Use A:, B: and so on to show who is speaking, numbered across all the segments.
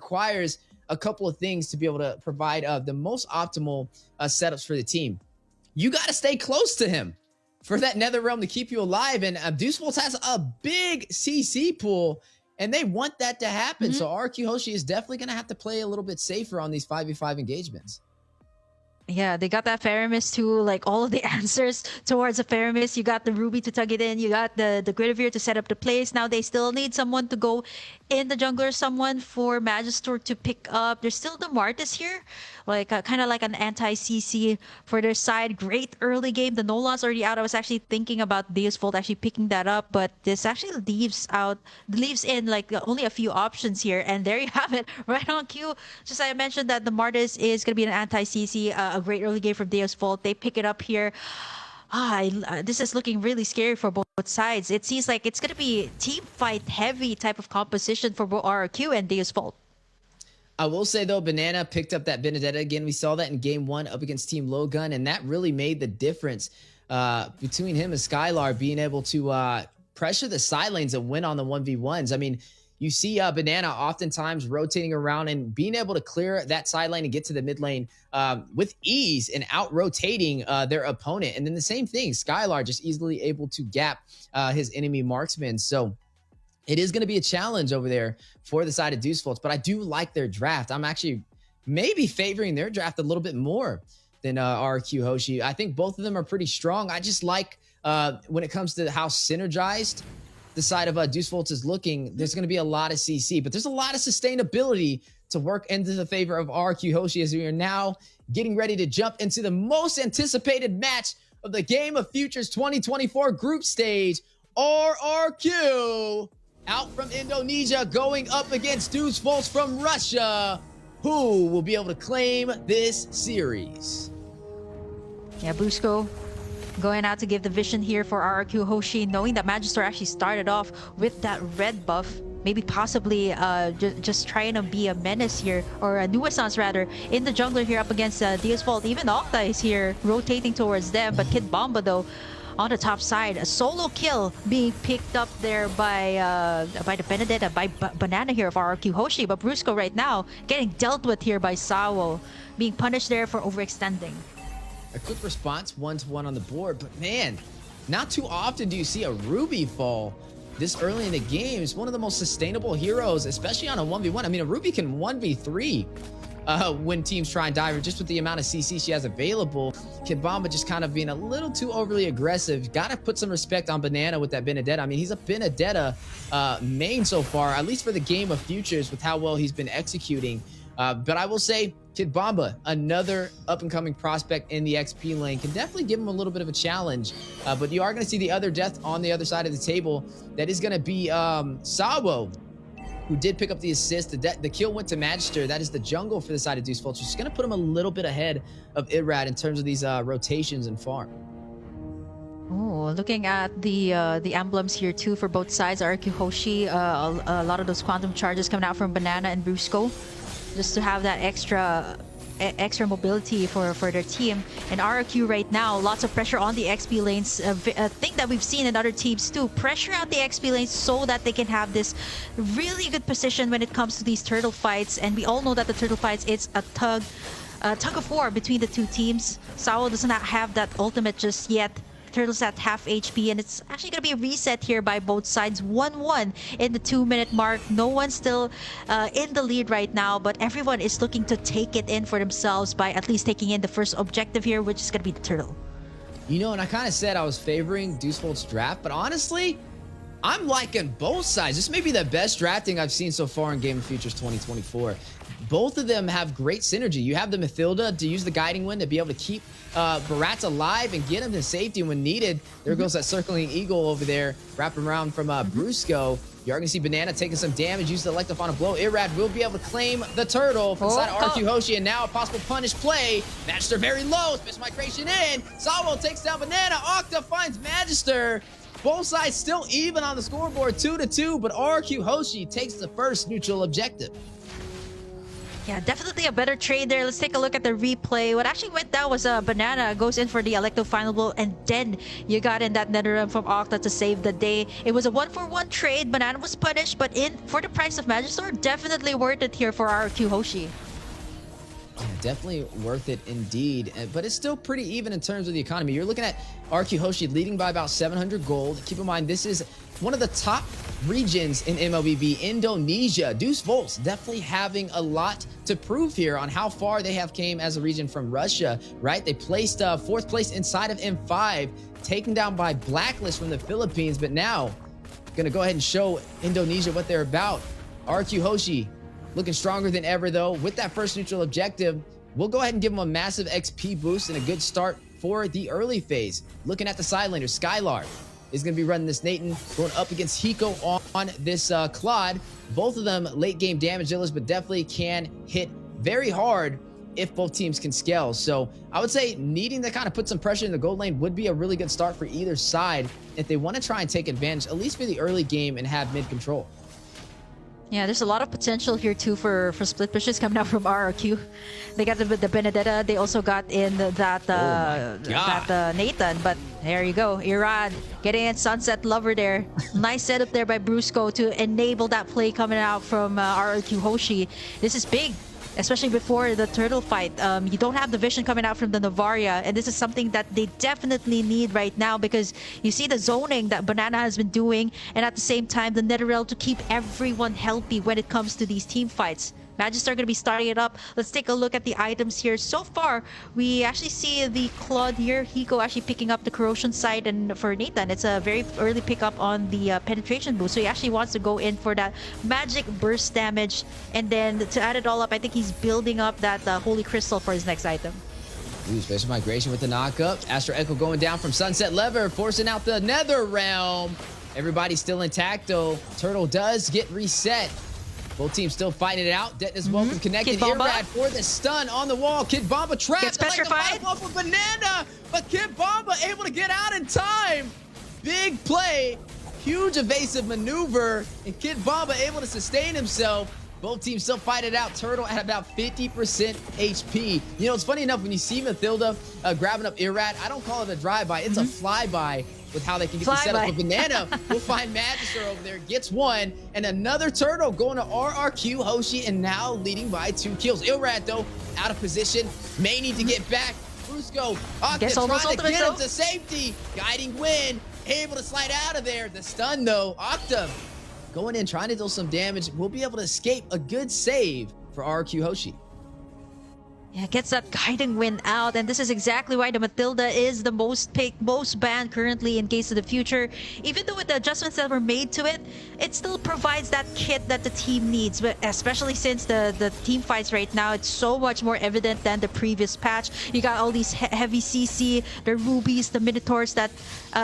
A: requires a couple of things to be able to provide the most optimal setups for the team. You got to stay close to him for that nether realm to keep you alive. And Deusvult has a big CC pool, and they want that to happen. So RRQ Hoshi is definitely going to have to play a little bit safer on these 5v5 engagements.
B: Yeah, they got that Faramis too, like all of the answers towards the Faramis. You got the Ruby to tug it in, you got the Guinevere to set up the plays. Now they still need someone to go in the jungler, someone for Magister to pick up. There's still the Martis here, like kind of like an anti-CC for their side. Great early game. The Nolan's already out. I was actually thinking about Deusvult actually picking that up, but this actually leaves in like only a few options here. And there you have it, right on cue. Just I mentioned that the Martis is going to be an anti-CC. A great early game from Deusvult. They pick it up here. This is looking really scary for both sides. It seems like it's going to be team fight heavy type of composition for both RRQ and Deusvult.
A: I will say, though, Banana picked up that Benedetta again. We saw that in game 1 up against Team Lowgun, and that really made the difference between him and Skylar being able to pressure the side lanes and win on the 1v1s. I mean, you see Banana oftentimes rotating around and being able to clear that side lane and get to the mid lane with ease and out-rotating their opponent. And then the same thing, Skylar just easily able to gap his enemy marksman. So it is going to be a challenge over there for the side of Deusvult, but I do like their draft. I'm actually maybe favoring their draft a little bit more than RRQ Hoshi. I think both of them are pretty strong. I just like when it comes to how synergized the side of Deusvult is looking, there's going to be a lot of CC, but there's a lot of sustainability to work into the favor of RRQ Hoshi as we are now getting ready to jump into the most anticipated match of the Game of Futures 2024 group stage. RRQ out from Indonesia going up against Deusvult from Russia. Who will be able to claim this series?
B: Yeah, Busco going out to give the vision here for RRQ Hoshi, knowing that Magister actually started off with that red buff, maybe possibly just trying to be a menace here, or a nuisance rather, in the jungler here up against Deusvult. Even Octa is here rotating towards them, but Kid Bomba though on the top side, a solo kill being picked up there by the Benedetta, by Banana here of RRQ Hoshi. But Brusco right now getting dealt with here by Sawo, being punished there for overextending.
A: A quick response, 1-1 on the board, but man, not too often do you see a Ruby fall this early in the game. It's one of the most sustainable heroes, especially on a 1v1. I mean, a Ruby can 1v3 when teams try and dive her, just with the amount of CC she has available. Kid Bomba just kind of being a little too overly aggressive. Got to put some respect on Banana with that Benedetta. I mean, he's a Benedetta main so far, at least for the Game of Futures, with how well he's been executing. But I will say, Kid Bomba, another up-and-coming prospect in the XP lane, can definitely give him a little bit of a challenge. But you are going to see the other death on the other side of the table. That is going to be Sawo, who did pick up the assist. The kill went to Magister. That is the jungle for the side of Deusvult. Just going to put him a little bit ahead of Irad in terms of these rotations and farm.
B: Oh, looking at the emblems here too for both sides. RRQ Hoshi, a lot of those quantum charges coming out from Banana and Brusco, just to have that extra mobility for their team. And RRQ right now, lots of pressure on the XP lanes. A thing that we've seen in other teams too. Pressure out the XP lanes so that they can have this really good position when it comes to these turtle fights. And we all know that the turtle fights, it's a tug of war between the two teams. Sawo does not have that ultimate just yet. Turtles at half HP, and it's actually going to be a reset here by both sides. 1-1 in the 2-minute mark. No one's still in the lead right now, but everyone is looking to take it in for themselves by at least taking in the first objective here, which is going to be the turtle.
A: You know, and I kind of said I was favoring Deusvolt's draft, but honestly, I'm liking both sides. This may be the best drafting I've seen so far in Game of Futures 2024. Both of them have great synergy. You have the Mathilda to use the Guiding Wind to be able to keep Barats alive and get him to safety when needed. There goes that Circling Eagle over there, wrapping around from Brusco. You are going to see Banana taking some damage, use the Electrophonic Blow. Irad will be able to claim the turtle from the side of RRQ Hoshi, and now a possible punish play. Magister very low, Special Migration in. Sawo takes down Banana. Octa finds Magister. Both sides still even on the scoreboard, 2-2, but RRQ Hoshi takes the first neutral objective.
B: Yeah, definitely a better trade there. Let's take a look at the replay. What actually went down was Banana goes in for the Electo final blow, and then you got in that Nether Realm from Octa to save the day. It was a 1-for-1 trade. Banana was punished, but in for the price of Magister, definitely worth it here for RRQ Hoshi.
A: Yeah, definitely worth it indeed, but it's still pretty even in terms of the economy. You're looking at RQ Hoshi leading by about 700 gold. Keep in mind, this is one of the top regions in MLBB, Indonesia. Deusvult definitely having a lot to prove here on how far they have came as a region from Russia, right? They placed 4th place inside of M5, taken down by Blacklist from the Philippines, but now gonna go ahead and show Indonesia what they're about. RQ Hoshi looking stronger than ever, though. With that first neutral objective, we'll go ahead and give them a massive XP boost and a good start for the early phase. Looking at the side laner, Skylar is going to be running this Nathan, going up against Hiko on this Claude. Both of them late game damage dealers, but definitely can hit very hard if both teams can scale. So I would say needing to kind of put some pressure in the gold lane would be a really good start for either side if they want to try and take advantage, at least for the early game, and have mid control.
B: Yeah, there's a lot of potential here too for split pushes coming out from RRQ. They got the Benedetta. They also got in that Nathan. But there you go, Irad getting in Sunset Lover there. Nice setup there by Brusco to enable that play coming out from RRQ Hoshi. This is big, especially before the turtle fight. You don't have the vision coming out from the Novaria, and this is something that they definitely need right now, because you see the zoning that Banana has been doing, and at the same time the Netherrealm to keep everyone healthy when it comes to these team fights. Magister are going to be starting it up. Let's take a look at the items here. So far, we actually see the Claude here. Hiko actually picking up the corrosion side, and for Nathan, it's a very early pickup on the penetration boost. So he actually wants to go in for that magic burst damage, and then to add it all up, I think he's building up that Holy Crystal for his next item.
A: Ooh, special migration with the knock-up. Astro Echo going down from Sunset Lever, forcing out the Nether Realm. Everybody's still intact, though. Turtle does get reset. Both teams still fighting it out. Deusvult connected. Irad for the stun on the wall. Kid Bomba trapped.
B: Gets petrified.
A: Like a Banana, but Kid Bomba able to get out in time. Big play. Huge evasive maneuver, and Kid Bomba able to sustain himself. Both teams still fight it out. Turtle at about 50% HP. You know, it's funny enough, when you see Mathilda grabbing up Irad, I don't call it a drive-by. It's a flyby with how they can get the setup. With Banana, we'll find Magister over there, gets one, and another Turtle going to RRQ Hoshi, and now leading by 2 kills. Irad, though, out of position. May need to get back. Brusco, Octa trying to get him to safety. Guiding Wind, able to slide out of there. The stun, though, Octa going in, trying to deal some damage. We'll be able to escape. A good save for RRQ Hoshi.
B: Yeah, gets that guiding wind out, and this is exactly why the Matilda is the most picked, most banned currently in Case of the Future. Even though with the adjustments that were made to it, it still provides that kit that the team needs, but especially since the team fights right now, it's so much more evident than the previous patch. You got all these heavy CC, the Rubies, the Minotaurs that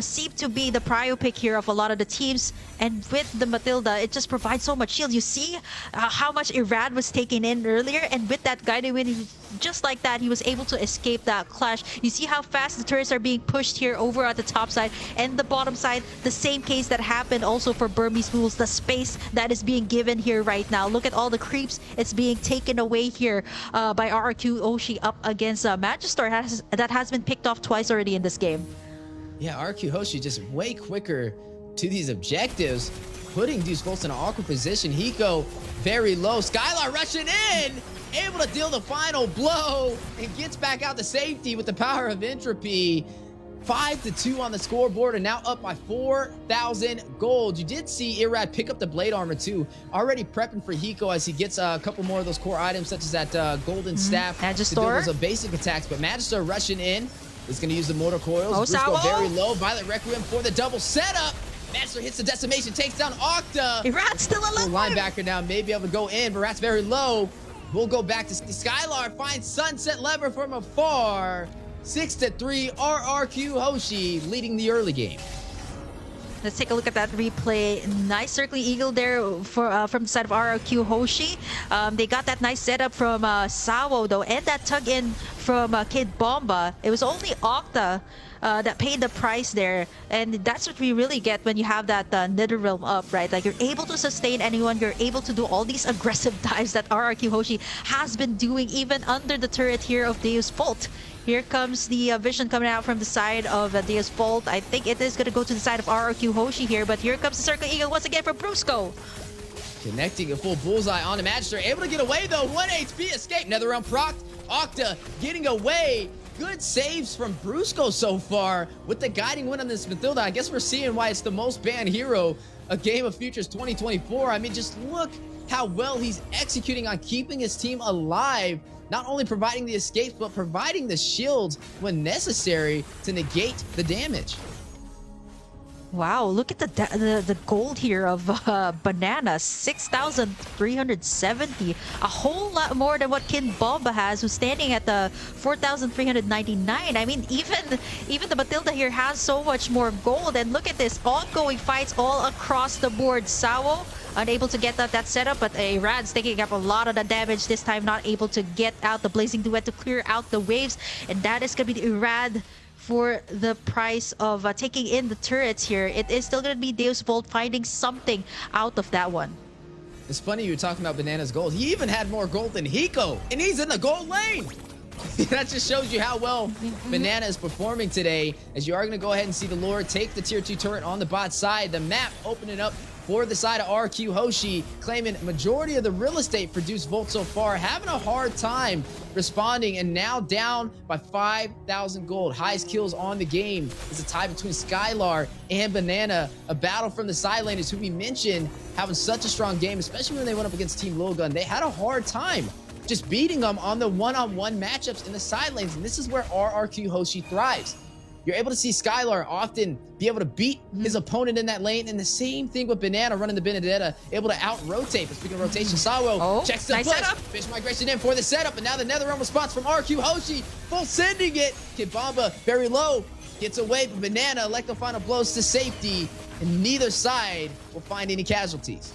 B: seem to be the prio pick here of a lot of the teams, and with the Matilda, it just provides so much shield. You see how much Irad was taken in earlier, and with that guiding wind, just like that, he was able to escape that clash. You see how fast the turrets are being pushed here over at the top side and the bottom side. The same case that happened also for Burmese Fools. The space that is being given here right now. Look at all the creeps. It's being taken away here by RRQ Hoshi up against Magister. That has been picked off twice already in this game.
A: Yeah, RRQ Hoshi just way quicker to these objectives, putting Deusvult in an awkward position. Hiko very low. Skylar rushing in, able to deal the final blow, and gets back out to safety with the power of entropy. 5-2 on the scoreboard, and now up by 4,000 gold. You did see Irad pick up the blade armor too, already prepping for Hiko as he gets a couple more of those core items, such as that golden staff
B: Magister.
A: to deal those basic attacks. But Magister rushing in is going to use the mortar coils. Brusco very low. Violet Requiem for the double setup. Magister hits the decimation, takes down Octa.
B: Irat's still alive.
A: Linebacker now may be able to go in, but Rat's very low. We'll go back to Skylar, finds Sunset Lever from afar. 6-3, RRQ Hoshi leading the early game.
B: Let's take a look at that replay. Nice circling eagle there from the side of RRQ Hoshi. They got that nice setup from Sawo though, and that tug in from Kid Bomba. It was only Octa that paid the price there, and that's what we really get when you have that Netherrealm up, right? Like, you're able to sustain anyone, you're able to do all these aggressive dives that RRQ Hoshi has been doing even under the turret here of Deusvult. Here comes the vision coming out from the side of Deusvult. I think it is going to go to the side of RRQ Hoshi here, but here comes the Circle Eagle once again from Brusco.
A: Connecting a full bullseye on the Magister. Able to get away though. 1 HP escape. Netherrealm proc. Octa getting away. Good saves from Brusco so far with the guiding win on this Mathilda. I guess we're seeing why it's the most banned hero of Game of Futures 2024. I mean, just look how well he's executing on keeping his team alive. Not only providing the escapes, but providing the shields when necessary to negate the damage.
B: Wow, look at the gold here of Banana, 6,370. A whole lot more than what Kid Bomba has, who's standing at the 4,399. I mean, even the Matilda here has so much more gold. And look at this, ongoing fights all across the board. Sawo unable to get that setup, but Rad's taking up a lot of the damage this time, not able to get out the Blazing Duet to clear out the waves. And that is going to be the Rad for the price of taking in the turrets here. It is still going to be Deusvult finding something out of that one.
A: It's funny you were talking about Banana's gold. He even had more gold than Hiko, and he's in the gold lane. That just shows you how well Banana is performing today, as you are going to go ahead and see the Lord take the tier 2 turret on the bot side. The map opening up for the side of RQ Hoshi, claiming majority of the real estate for Deusvult so far, having a hard time responding, and now down by 5,000 gold. Highest kills on the game is a tie between Skylar and Banana. A battle from the side laners, who we mentioned having such a strong game, especially when they went up against Team Lowgun. They had a hard time just beating them on the one-on-one matchups in the side lanes, and this is where RRQ Hoshi thrives. You're able to see Skylar often be able to beat his opponent in that lane, and the same thing with Banana running the Benedetta, able to out-rotate. But speaking of rotation, Sawo checks the push. Fish migration in for the setup, and now the Netherrealm response from RQ Hoshi, full sending it. Kid Bomba very low, gets away, but Banana elect the final blows to safety, and neither side will find any casualties.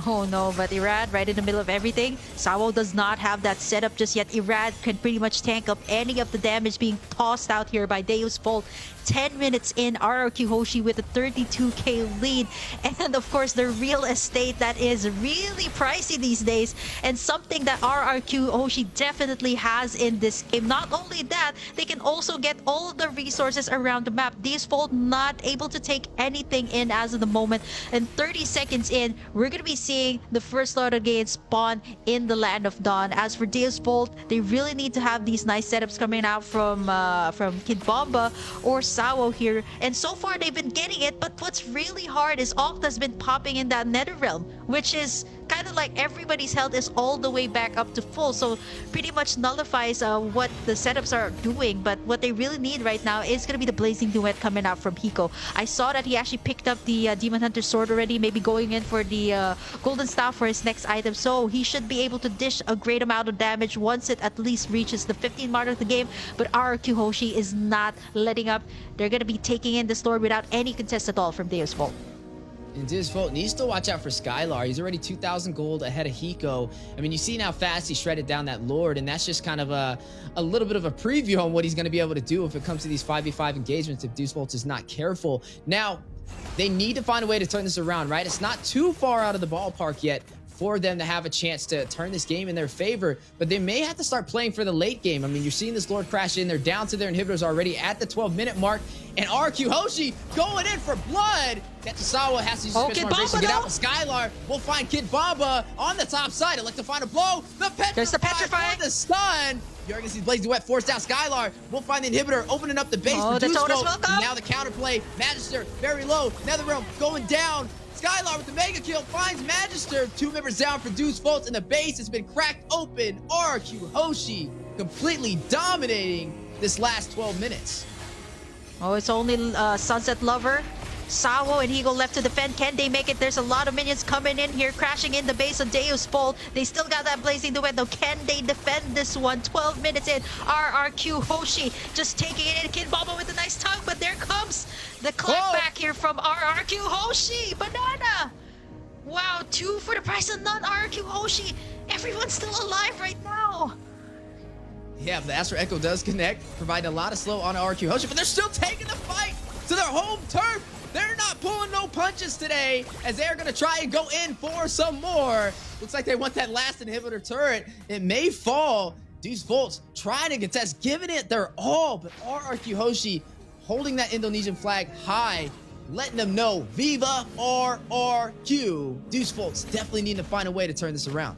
B: Oh no, but Irad right in the middle of everything. Sawo does not have that setup just yet. Irad can pretty much tank up any of the damage being tossed out here by Deusvult. 10 minutes in, RRQ Hoshi with a 32k lead. And of course, the real estate that is really pricey these days, and something that RRQ Hoshi definitely has in this game. Not only that, they can also get all the resources around the map. Deusvult not able to take anything in as of the moment. And 30 seconds in, we're going to be seeing the first Lord of Gate spawn in the Land of Dawn. As for Deusvult, they really need to have these nice setups coming out from Kid Bomba or Sawo here, and so far they've been getting it. But what's really hard is Octa's been popping in that Netherrealm, which is kind of like everybody's health is all the way back up to full, so pretty much nullifies what the setups are doing. But what they really need right now is going to be the Blazing Duet coming out from Hiko. I saw that he actually picked up the Demon Hunter sword already, maybe going in for the Golden Staff for his next item, so he should be able to dish a great amount of damage once it at least reaches the 15 mark of the game. But RRQ Hoshi is not letting up. They're going to be taking in this Lord without any contest at all from Deusvult.
A: And Deusvult needs to watch out for Skylar. He's already 2,000 gold ahead of Hiko. I mean, you see how fast he shredded down that Lord, and that's just kind of a little bit of a preview on what he's going to be able to do if it comes to these 5v5 engagements if Deusvult is not careful. Now, they need to find a way to turn this around, right? It's not too far out of the ballpark yet for them to have a chance to turn this game in their favor, but they may have to start playing for the late game. I mean, you're seeing this Lord crash in. They're down to their inhibitors already at the 12-minute mark, and RQ Hoshi going in for blood. Tetsusawa has to use his special to get out, but Skylar will find Kid Bomba on the top side. I'd like to find a blow.
B: There's the petrify.
A: The stun. You're going to see Blazing Duet force down Skylar. We'll find the inhibitor opening up the base for Deusvult. Now the counterplay. Magister very low. Netherrealm going down. Skylar with the mega kill finds Magister. 2 members down for Deusvult, and the base has been cracked open. RQ Hoshi completely dominating this last 12 minutes.
B: Oh, it's only Sunset Lover Sawo and Higo left to defend. Can they make it? There's a lot of minions coming in here, crashing in the base of Deusvult. They still got that Blazing Duet though. Can they defend this one? 12 minutes in. RRQ Hoshi just taking it in. Kid Baba with a nice tug, but there comes the clapback here from RRQ Hoshi. Banana! Wow, 2 for the price of none. RRQ Hoshi. Everyone's still alive right now.
A: Yeah, but the Astro Echo does connect, providing a lot of slow on RRQ Hoshi, but they're still taking the fight to their home turf. They're not pulling no punches today, as they're going to try and go in for some more. Looks like they want that last inhibitor turret. It may fall. Deusvult trying to contest, giving it their all, but RRQ Hoshi holding that Indonesian flag high, letting them know, Viva RRQ. Deusvolt's definitely need to find a way to turn this around.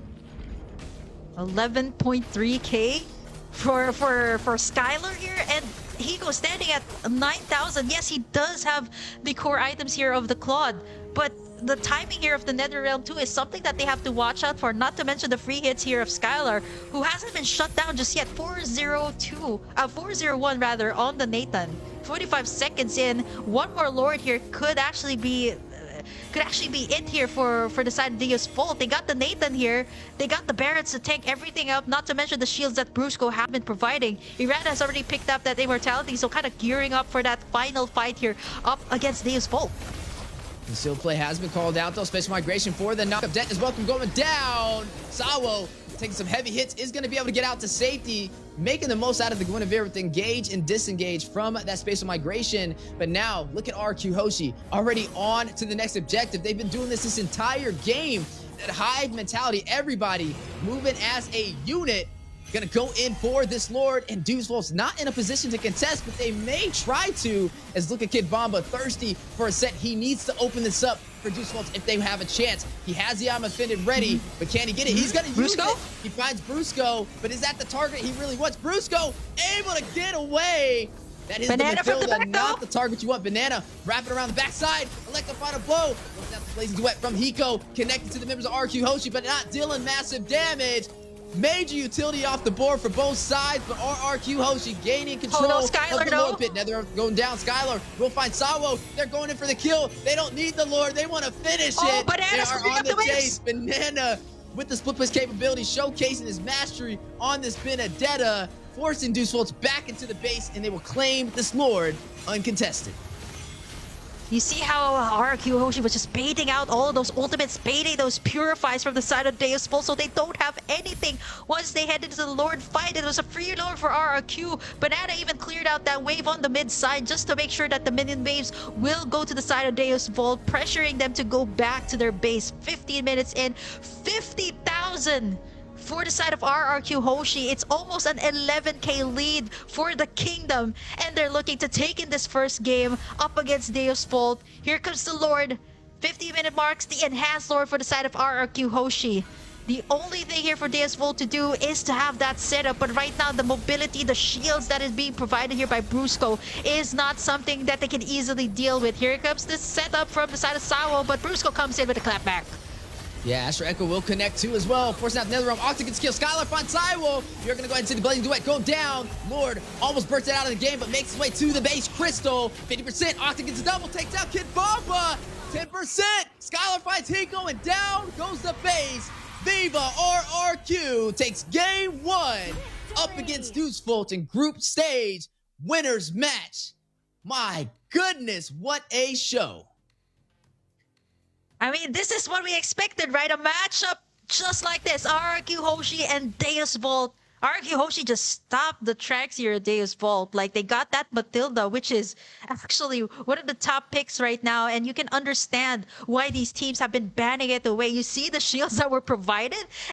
B: 11.3k for Skylar here, and Higo standing at 9,000. Yes, he does have the core items here of the Claude, but the timing here of the Netherrealm 2 is something that they have to watch out for, not to mention the free hits here of Skylar, who hasn't been shut down just yet. 401 rather on the Nathan. 45 seconds in. One more Lord here could actually be it here for the side of Deusvult. They got the Nathan here. They got the Barretts to tank everything up, not to mention the shields that Brusco have been providing. Iran has already picked up that immortality, so kind of gearing up for that final fight here up against Deusvult.
A: The seal play has been called out though. Space migration for the knockup. Debt is welcome going down. Sawo taking some heavy hits, is going to be able to get out to safety, making the most out of the Guinevere with engage and disengage from that spatial migration. But now look at RQ Hoshi already on to the next objective. They've been doing this entire game. That hive mentality, everybody moving as a unit. Gonna go in for this Lord, and Deusvolt's not in a position to contest, but they may try to, as look at Kid Bomba thirsty for a set. He needs to open this up for Deusvolt if they have a chance. He has the Arm Offended ready, but can he get it? He's gonna use it. He finds Brusco, but is that the target he really wants? Brusco able to get away. That is
B: Banana
A: the
B: from the
A: Matilda,
B: back,
A: not
B: though.
A: the target you want. Banana wrapping around the backside. Electrify a blow. Looks at the Blazing Duet from Hiko, connected to the members of RQ Hoshi, but not dealing massive damage. Major utility off the board for both sides, but RRQ Hoshi gaining control
B: no, Skylar,
A: of the
B: no.
A: Lord pit. Now they're going down. Skylar will find Sawo. They're going in for the kill. They don't need the Lord. They want to finish it.
B: Banana's
A: They are
B: scooping
A: on
B: up
A: the
B: the
A: chase. Banana with the split push capability, showcasing his mastery on this Benedetta, forcing Deusvolts back into the base, and they will claim this Lord uncontested.
B: You see how RRQ Hoshi was just baiting out all of those ultimates, baiting those purifies from the side of Deusvult, so they don't have anything once they head into the Lord fight. It was a free Lord for RRQ. Banana even cleared out that wave on the mid side just to make sure that the minion waves will go to the side of Deusvult, pressuring them to go back to their base. 15 minutes in, 50,000 for the side of RRQ Hoshi. It's almost an 11k lead for the Kingdom, and they're looking to take in this first game up against Deusvult. Here comes the Lord. 50-minute marks, the enhanced Lord for the side of RRQ Hoshi. The only thing here for Deusvult to do is to have that setup, but right now the mobility, the shields that is being provided here by Brusco is not something that they can easily deal with. Here comes this setup from the side of Sawo, but Brusco comes in with a clapback.
A: Yeah, Astro Echo will connect too as well. Forcing out the Netherrealm. Octa gets killed. Skylar finds Sawo. You're going to go ahead and see the Blazing Duet go down. Lord almost bursts it out of the game, but makes his way to the base. Crystal, 50%. Octa gets a double. Takes out Kid Bomba. 10%. Skylar finds Hiko, and down goes the base. Viva RRQ takes game 1 up against Deusvult in group stage winners match. My goodness, what a show.
B: I mean, this is what we expected, right? A matchup just like this. RRQ Hoshi and Deusvult. RRQ Hoshi just stopped the tracks here at Deusvult. Like, they got that Matilda, which is actually one of the top picks right now. And you can understand why these teams have been banning it away. You see the shields that were provided,